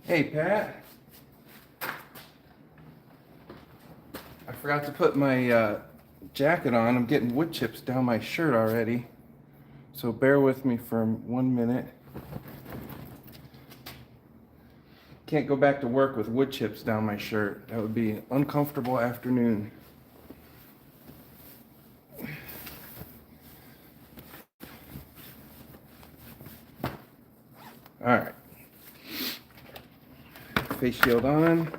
Hey, Pat. I forgot to put my jacket on. I'm getting wood chips down my shirt already. So bear with me for 1 minute. Can't go back to work with wood chips down my shirt. That would be an uncomfortable afternoon. All right. Face shield on.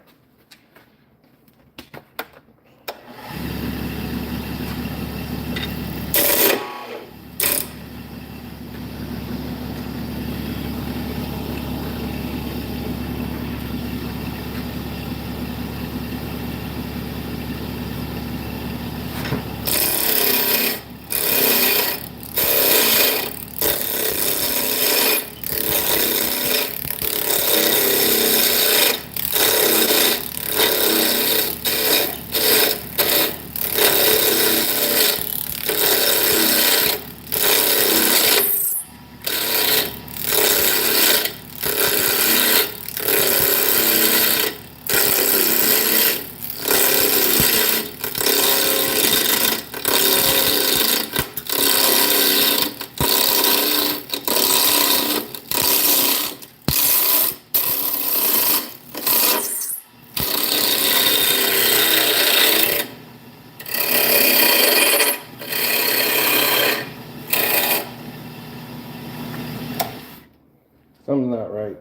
Something's not right.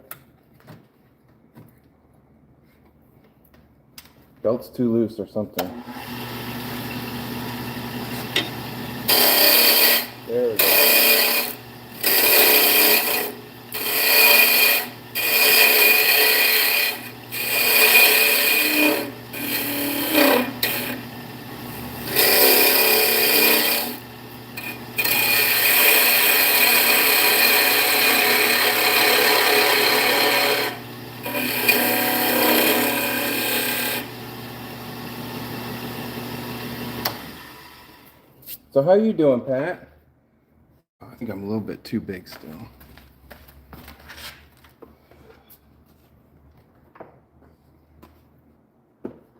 Belt's too loose or something. There we go. So how you doing, Pat? I think I'm a little bit too big still.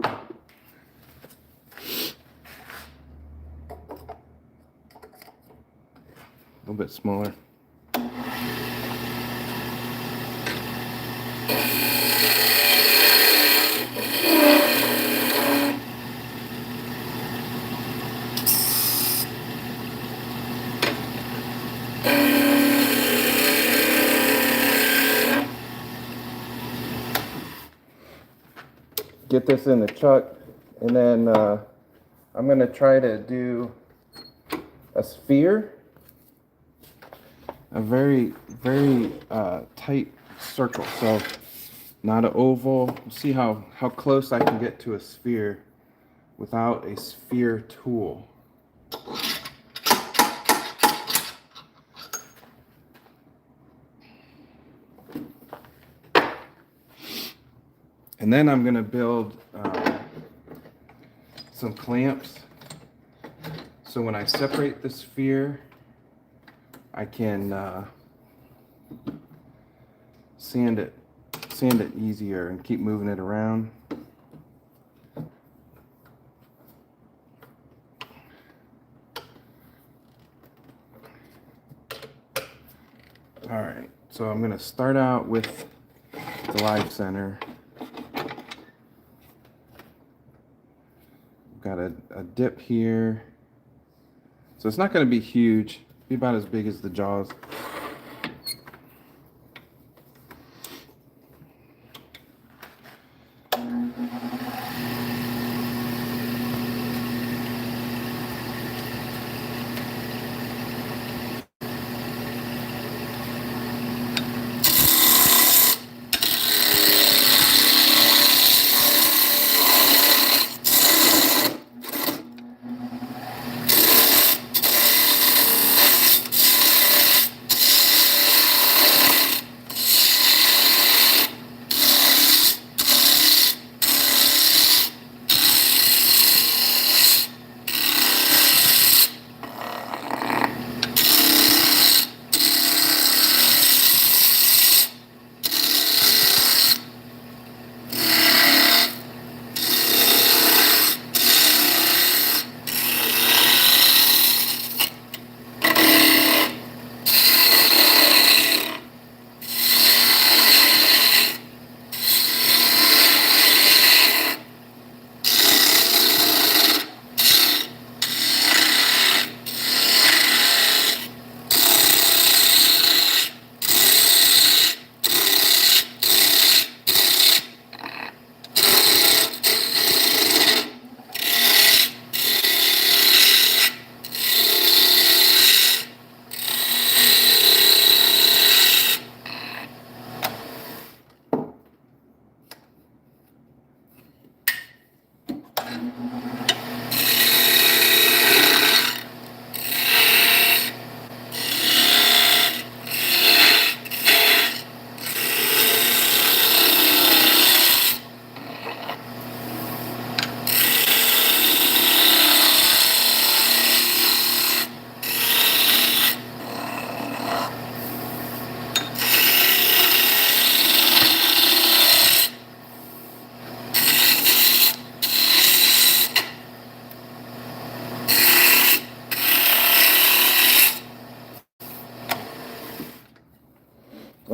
A little bit smaller. Get this in the chuck, and then I'm gonna try to do a sphere, a very tight circle. So not an oval. We'll see how close I can get to a sphere without a sphere tool. And then I'm going to build some clamps, so when I separate the sphere, I can sand it easier and keep moving it around. All right, so I'm going to start out with the live center. Got a dip here, so it's not going to be huge, be about as big as the jaws.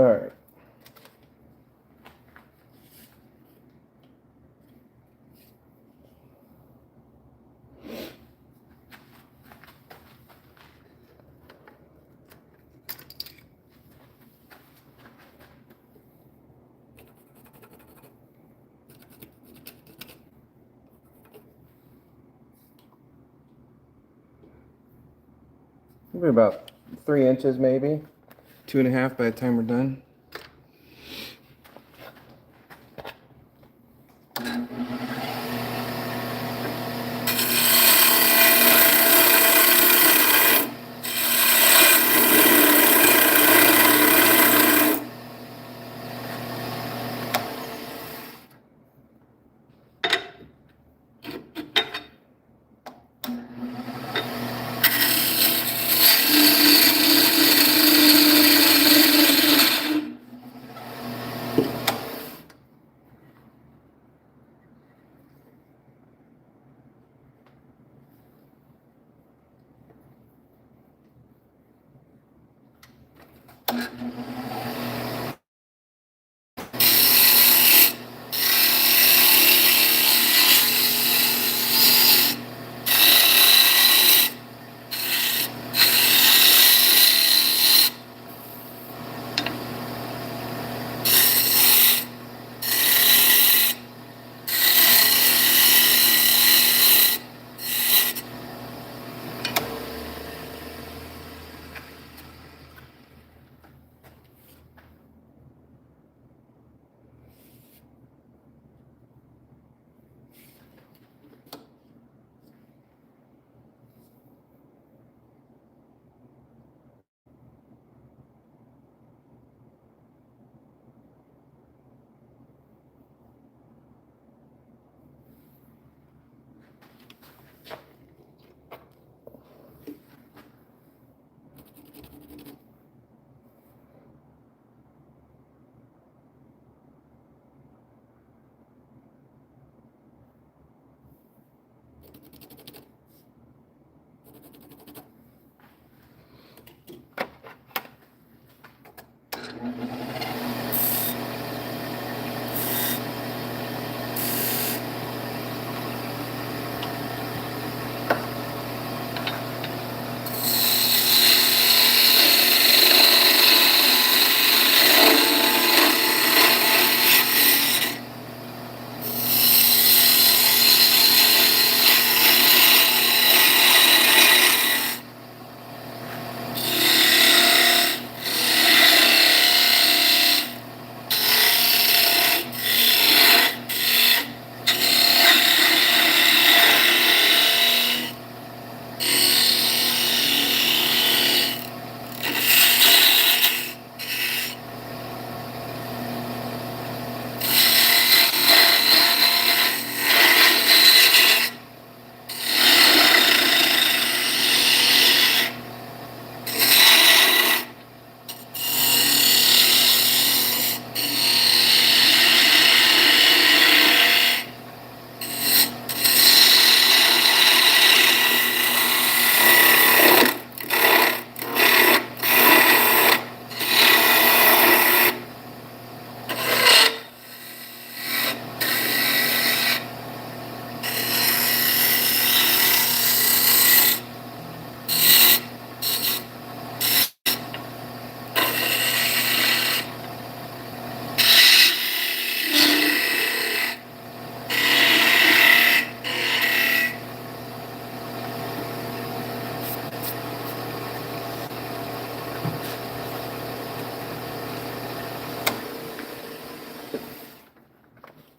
All right. Maybe about 3 inches, maybe 2.5 by the time we're done.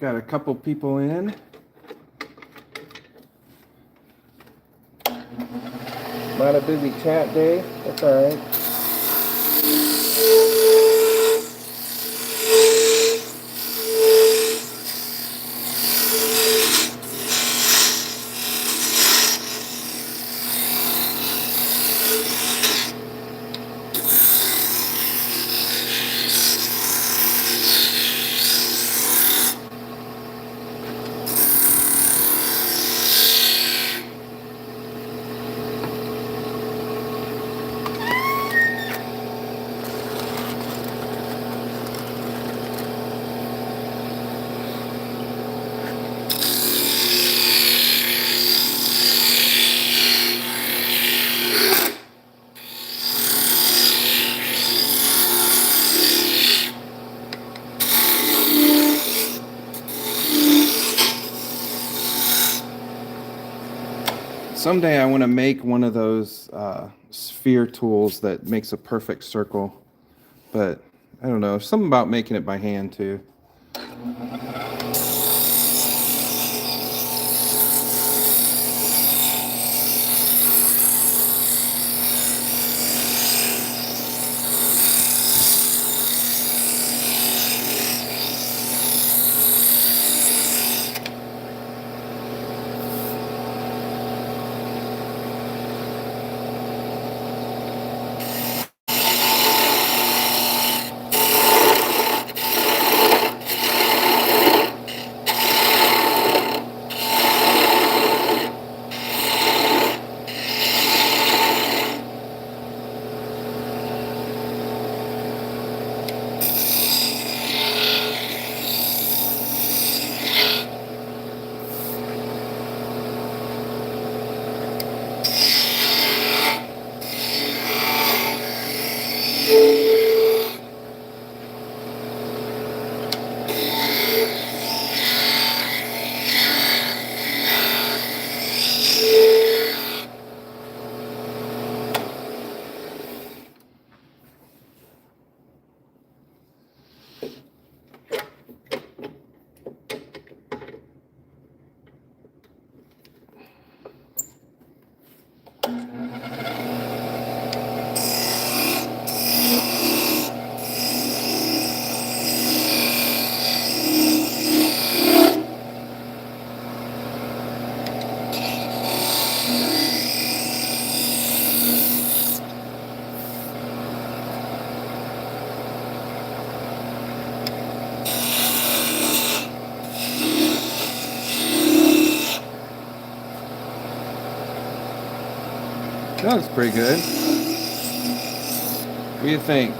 Got a couple people in. Not a busy chat day. That's all right. Someday I want to make one of those sphere tools that makes a perfect circle, but I don't know, something about making it by hand too. That looks pretty good. What do you think?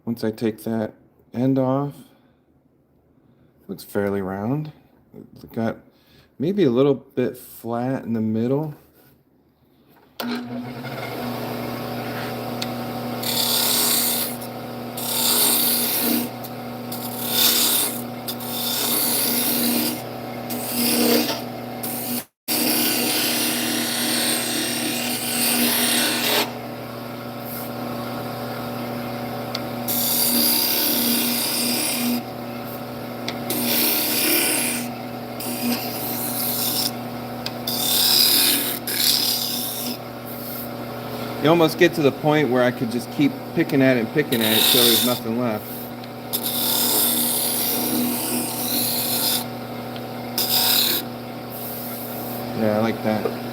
Once I take that end off, looks fairly round. It's got maybe a little bit flat in the middle. You almost get to the point where I could just keep picking at it till there's nothing left. Yeah, I like that.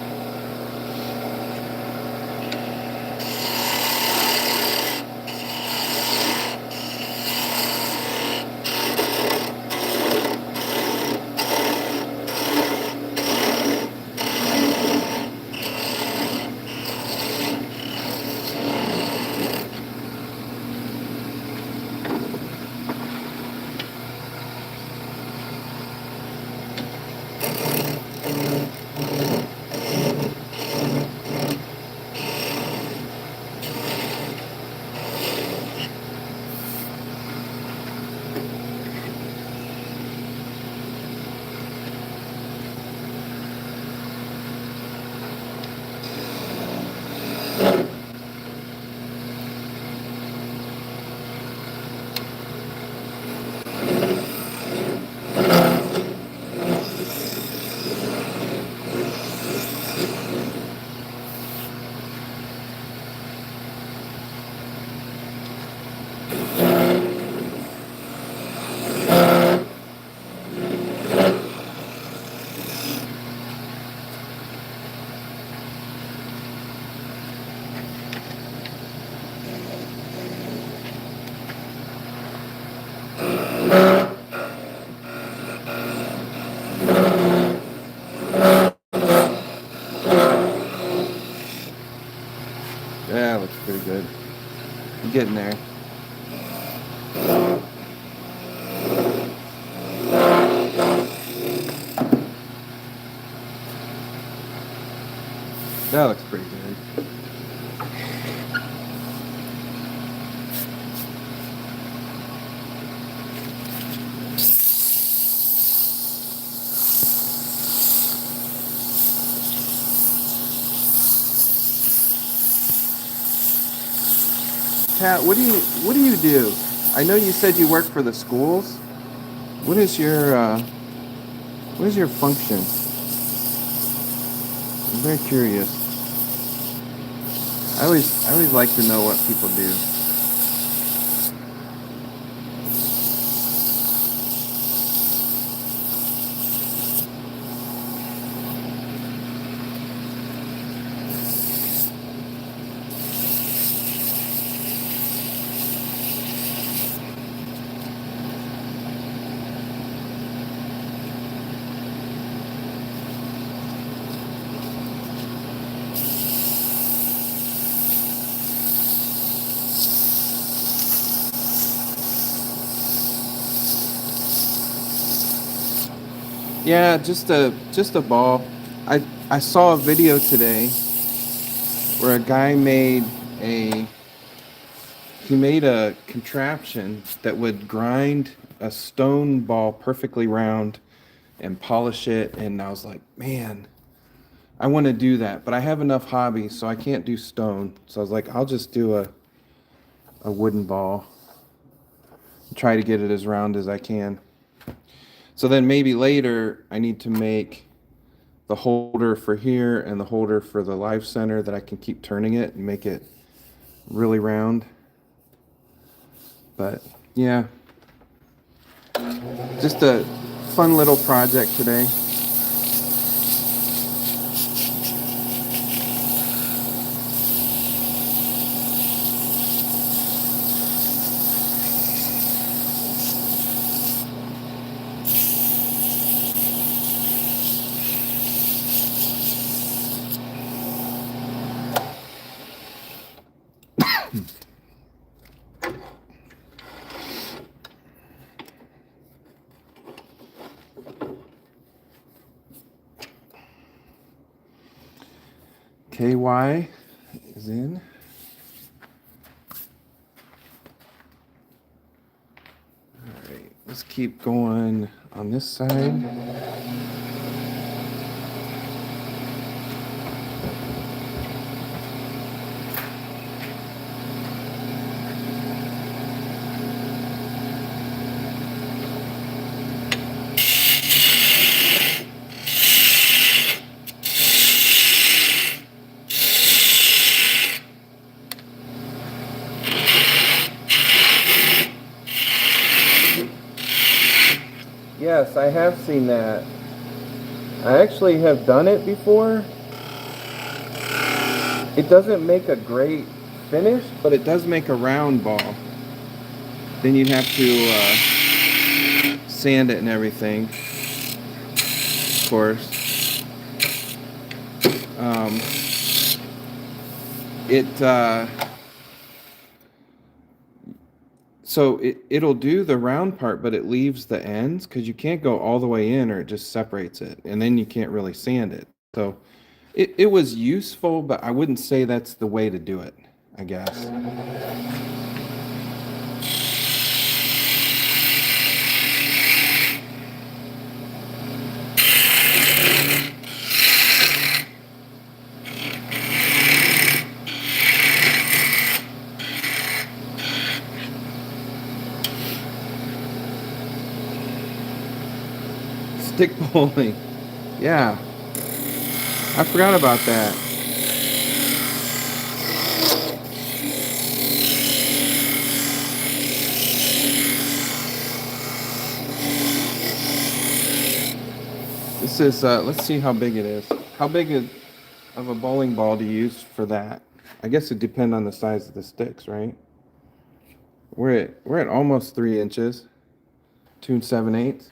Yeah, looks pretty good. I'm getting there. That looks pretty good. Pat, what do you do? I know you said you work for the schools. What is your function? I'm very curious. I always like to know what people do. Yeah, just a ball. I saw a video today where a guy a made a contraption that would grind a stone ball perfectly round and polish it, and I was like, man, I want to do that, but I have enough hobbies, so I can't do stone. So I was like, I'll just do a wooden ball. Try to get it as round as I can. So then maybe later I need to make the holder for here and the holder for the live center that I can keep turning it and make it really round. But yeah, just a fun little project today. KY is in. All right, let's keep going on this side. Yes, I have seen that. I actually have done it before. It doesn't make a great finish, but it does make a round ball. Then you'd have to sand it and everything, of course. So it'll do the round part, but it leaves the ends because you can't go all the way in or it just separates it, and then you can't really sand it. So it was useful, but I wouldn't say that's the way to do it, I guess. Stick bowling. Yeah. I forgot about that. This is, let's see how big it is. How big of a bowling ball do you use for that? I guess it depends on the size of the sticks, right? We're at almost 3 inches. 2 7/8.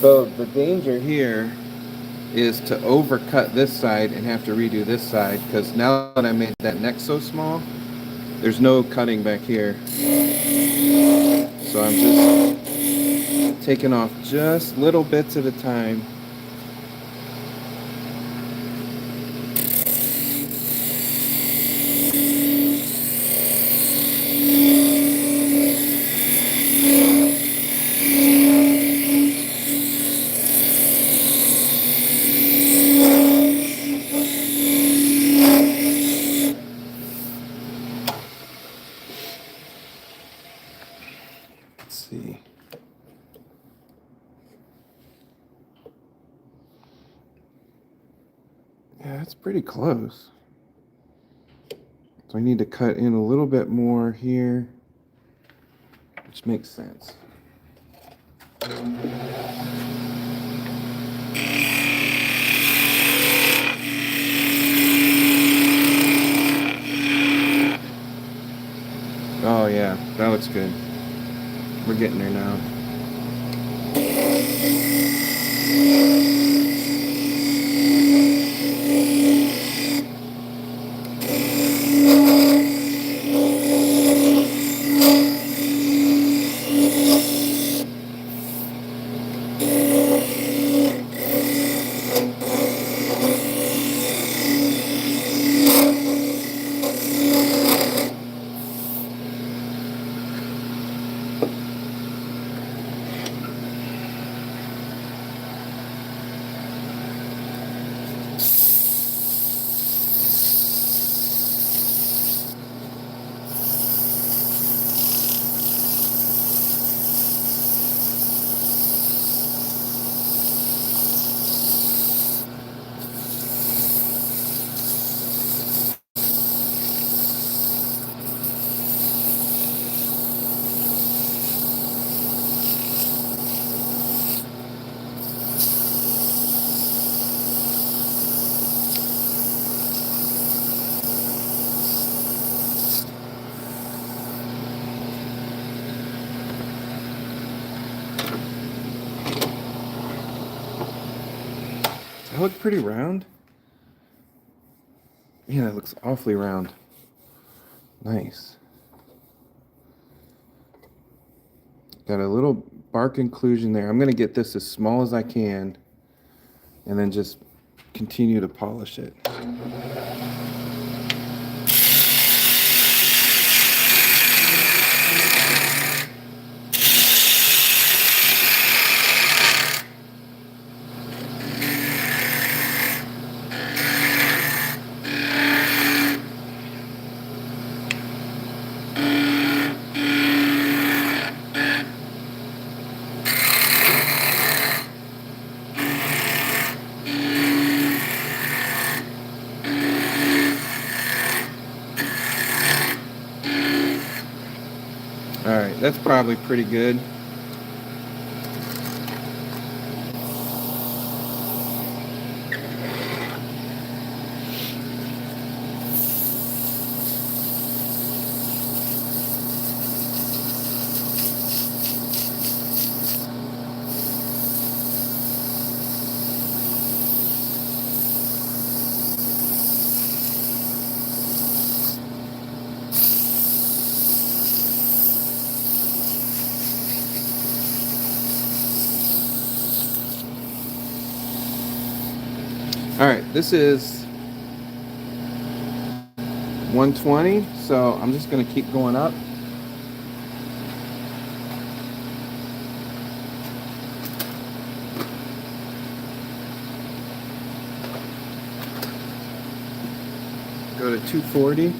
So the danger here is to overcut this side and have to redo this side, because now that I made that neck so small, there's no cutting back here. So I'm just taking off just little bits at a time. Let's see. Yeah, that's pretty close. So I need to cut in a little bit more here, which makes sense. Oh yeah, that looks good. We're getting there now. Does that look pretty round? Yeah, that looks awfully round. Nice. Got a little bark inclusion there. I'm going to get this as small as I can and then just continue to polish it. All right, that's probably pretty good. All right, this is 120, so I'm just going to keep going up. Go to 240.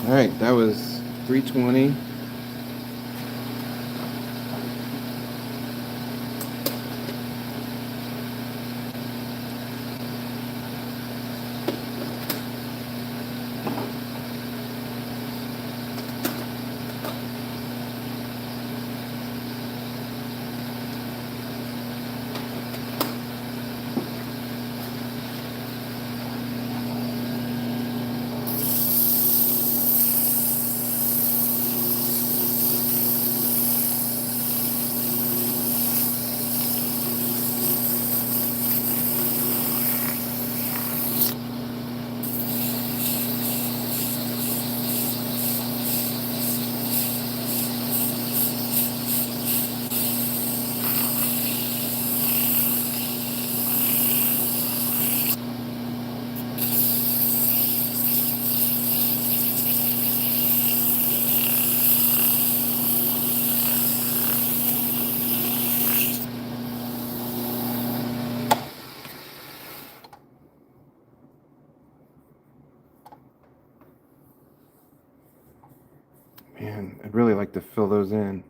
All right, that was 320. Man, I'd really like to fill those in.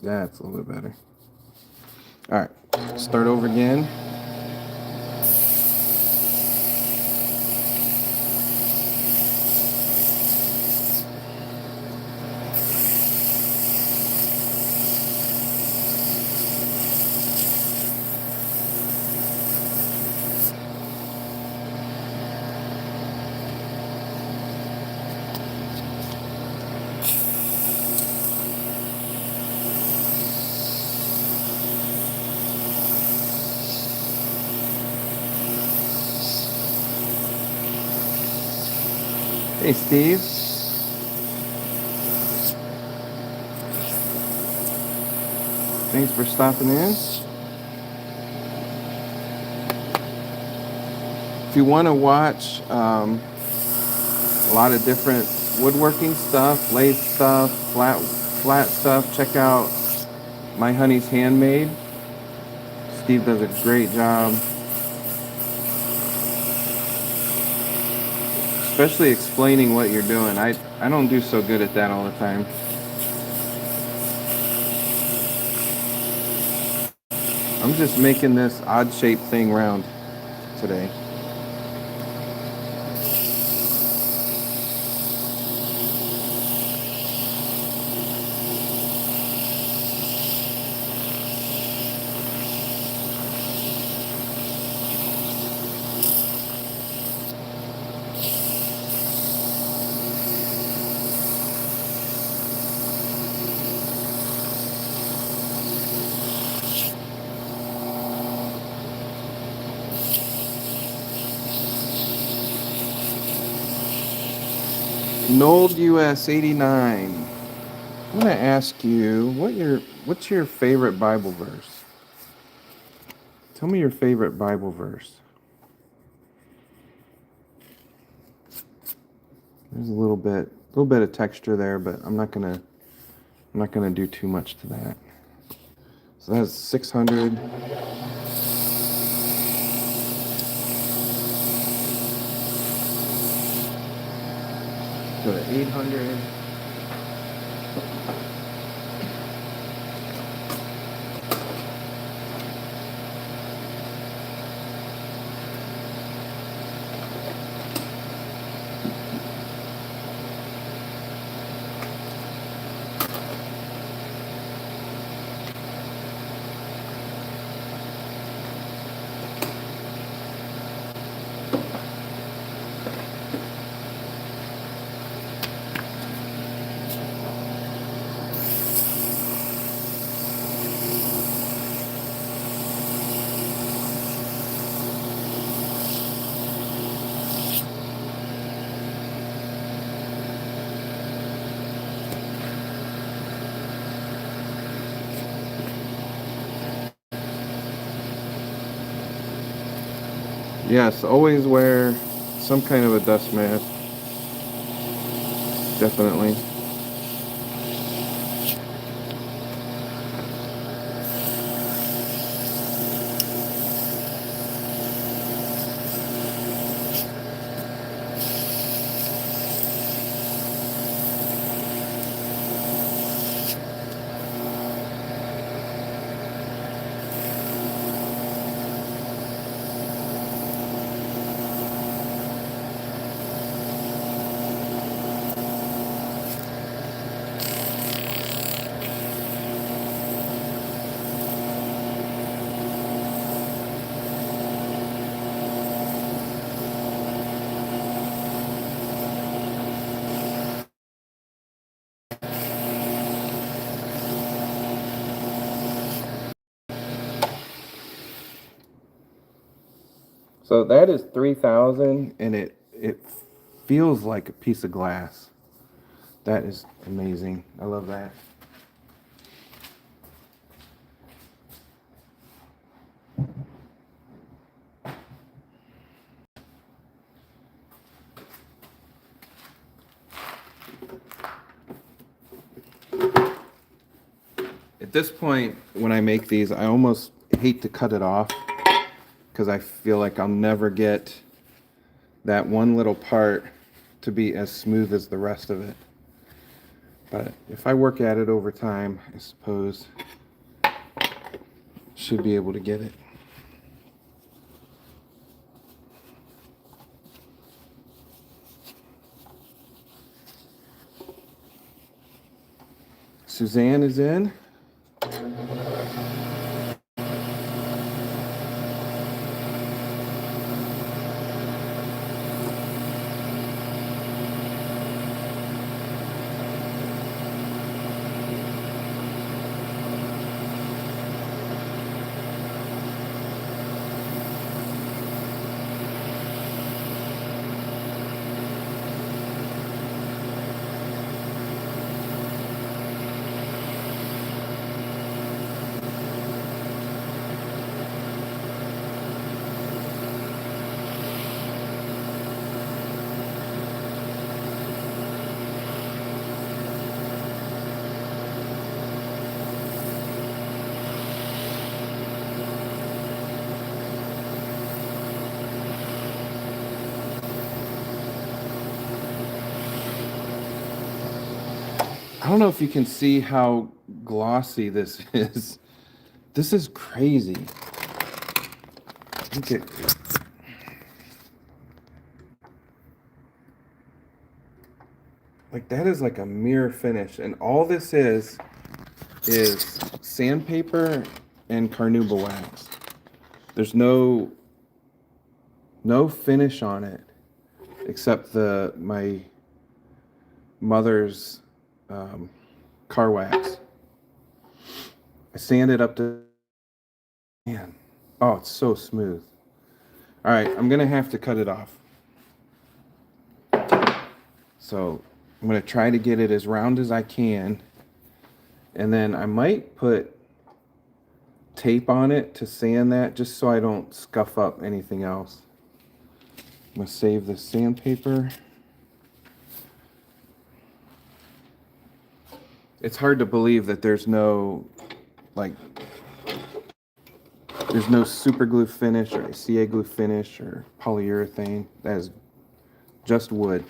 That's a little bit better. All right, start over again. Hey, Steve. Thanks for stopping in. If you want to watch a lot of different woodworking stuff, lathe stuff, flat stuff, check out My Honey's Handmade. Steve does a great job, especially explaining what you're doing. I don't do so good at that all the time. I'm just making this odd shaped thing round today. Nold US 89. I'm gonna ask you what's your favorite Bible verse? Tell me your favorite Bible verse. There's a little bit of texture there, but I'm not gonna do too much to that. So that's 600. Go to 800. Yes, always wear some kind of a dust mask. Definitely. So that is 3,000 and it feels like a piece of glass. That is amazing. I love that. At this point, when I make these, I almost hate to cut it off because I feel like I'll never get that one little part to be as smooth as the rest of it. But if I work at it over time, I suppose should be able to get it. Suzanne is in. I don't know if you can see how glossy this is. This is crazy. Look at, like that is like a mirror finish, and all this is sandpaper and carnauba wax. There's no finish on it except my mother's car wax. I sanded up to, man, oh, it's so smooth. All right, I'm gonna have to cut it off. So I'm gonna try to get it as round as I can, and then I might put tape on it to sand that just so I don't scuff up anything else. I'm gonna save the sandpaper. It's hard to believe that there's no super glue finish or CA glue finish or polyurethane. That is just wood.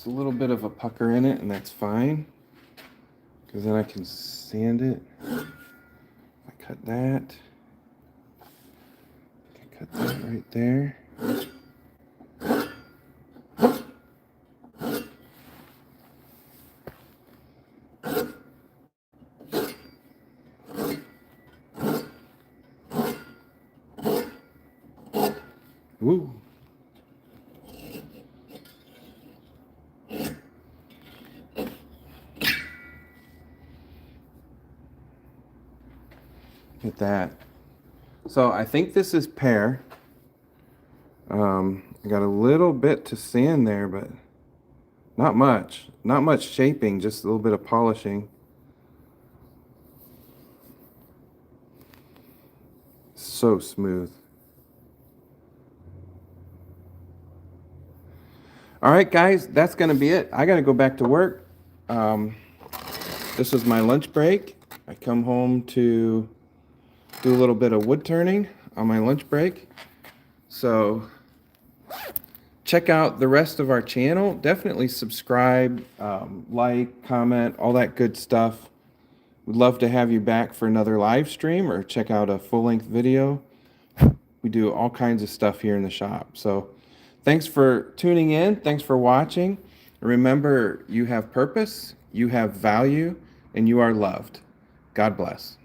There's a little bit of a pucker in it, and that's fine, because then I can sand it. I cut that. I cut that right there. Woo. Look at that. So I think this is pear. I got a little bit to sand there, but not much. Not much shaping, just a little bit of polishing. So smooth. All right, guys, that's going to be it. I got to go back to work. This was my lunch break. I come home to do a little bit of wood turning on my lunch break. So check out the rest of our channel. Definitely subscribe, like, comment, all that good stuff. We'd love to have you back for another live stream or check out a full-length video. We do all kinds of stuff here in the shop. So thanks for tuning in. Thanks for watching. Remember, you have purpose, you have value, and you are loved. God bless.